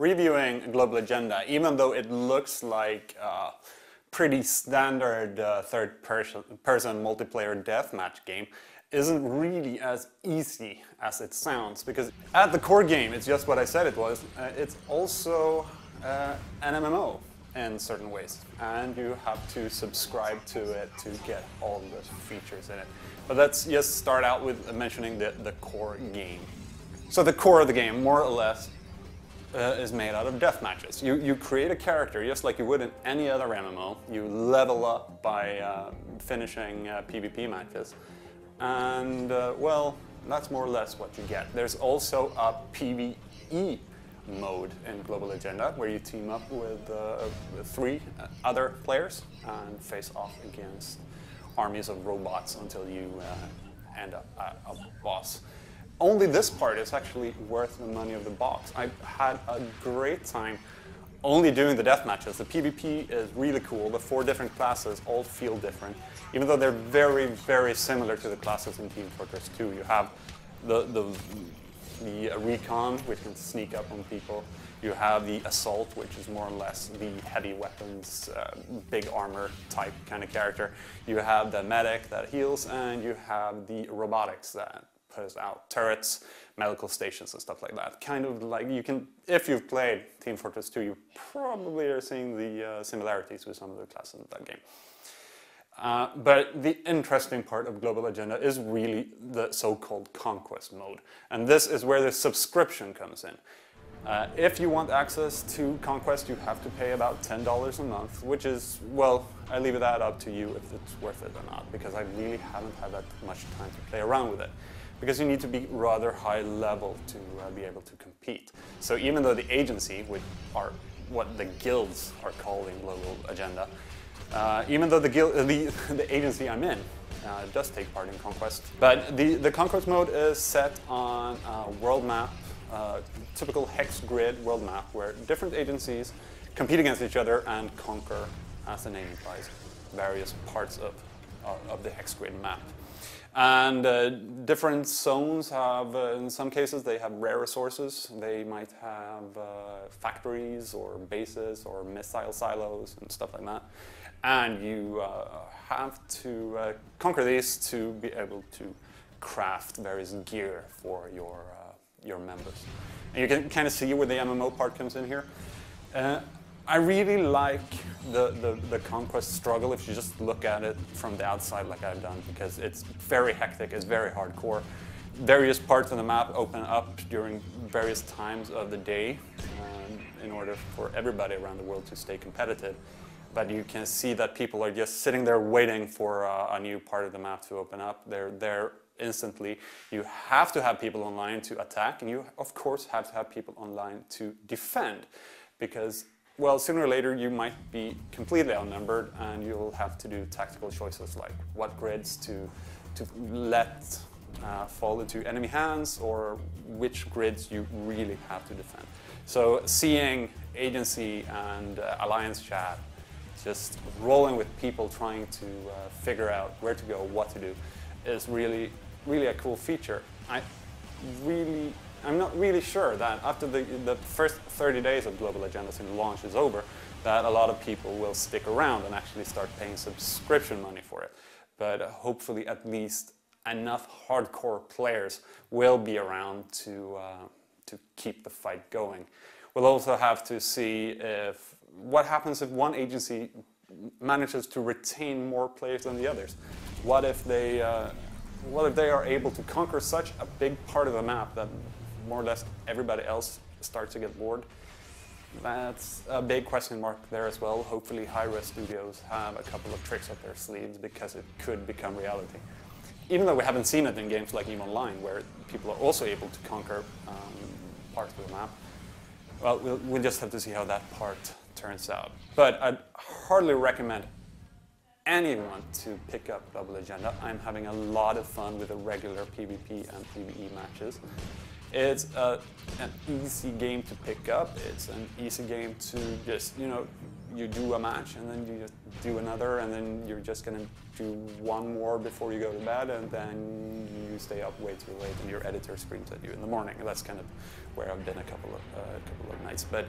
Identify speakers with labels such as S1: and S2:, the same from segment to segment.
S1: reviewing Global Agenda, even though it looks like a pretty standard third-person multiplayer deathmatch game, isn't really as easy as it sounds, because at the core game, it's just what I said it was. It's also an MMO in certain ways, and you have to subscribe to it to get all the features in it. But let's just start out with mentioning the core game. So the core of the game, more or less, is made out of death matches. You create a character just like you would in any other MMO. You level up by finishing PvP matches. And, well, that's more or less what you get. There's also a PvE mode in Global Agenda, where you team up with 3 other players and face off against armies of robots until you end up at a boss. Only this part is actually worth the money of the box. I've had a great time only doing the death matches. The PvP is really cool. The 4 different classes all feel different, even though they're very, very similar to the classes in Team Fortress 2. You have the recon, which can sneak up on people. You have the assault, which is more or less the heavy weapons, big armor type kind of character. You have the medic that heals, and you have the robotics that puts out turrets, medical stations, and stuff like that. Kind of like you can, if you've played Team Fortress 2, you probably are seeing the similarities with some of the classes of that game. But the interesting part of Global Agenda is really the so-called Conquest mode. And this is where the subscription comes in. If you want access to Conquest, you have to pay about $10 a month, which is, well, I leave that up to you if it's worth it or not, because I really haven't had that much time to play around with it. Because you need to be rather high level to be able to compete. So even though the agency, which are what the guilds are called in Global Agenda, even though the agency I'm in does take part in Conquest, but the Conquest mode is set on a world map, typical hex grid world map, where different agencies compete against each other and conquer, as the name implies, various parts of the hex grid map. And different zones have, in some cases, they have rare resources. They might have factories or bases or missile silos and stuff like that. And you have to conquer these to be able to craft various gear for your members. And you can kind of see where the MMO part comes in here. I really like the Conquest struggle if you just look at it from the outside like I've done, because it's very hectic, it's very hardcore. Various parts of the map open up during various times of the day in order for everybody around the world to stay competitive. But you can see that people are just sitting there waiting for a new part of the map to open up. They're there instantly. You have to have people online to attack, and you of course have to have people online to defend, because, well, sooner or later you might be completely outnumbered and you'll have to do tactical choices like what grids to let fall into enemy hands, or which grids you really have to defend. So seeing agency and alliance chat just rolling with people trying to figure out where to go, what to do, is really, really a cool feature. I'm not really sure that after the first 30 days of Global Agenda since launch is over, that a lot of people will stick around and actually start paying subscription money for it. But hopefully at least enough hardcore players will be around to keep the fight going. We'll also have to see what happens if one agency manages to retain more players than the others. What if they are able to conquer such a big part of the map that more or less everybody else starts to get bored? That's a big question mark there as well. Hopefully Hi-Res Studios have a couple of tricks up their sleeves, because it could become reality. Even though we haven't seen it in games like EVE Online, where people are also able to conquer parts of the map. Well, we'll just have to see how that part turns out. But I'd hardly recommend anyone to pick up Global Agenda. I'm having a lot of fun with the regular PvP and PvE matches. It's an easy game to pick up. It's an easy game to just, you do a match and then you just do another, and then you're just gonna do one more before you go to bed, and then you stay up way too late and your editor screams at you in the morning. That's kind of where I've been a couple of nights. But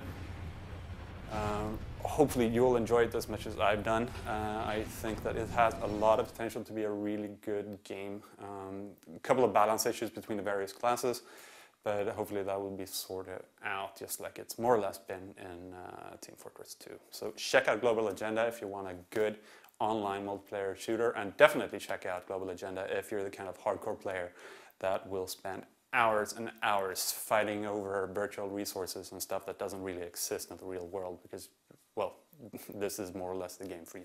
S1: hopefully you'll enjoy it as much as I've done. I think that it has a lot of potential to be a really good game. A couple of balance issues between the various classes, but hopefully that will be sorted out just like it's more or less been in Team Fortress 2. So check out Global Agenda if you want a good online multiplayer shooter, and definitely check out Global Agenda if you're the kind of hardcore player that will spend hours and hours fighting over virtual resources and stuff that doesn't really exist in the real world, because, well, this is more or less the game for you.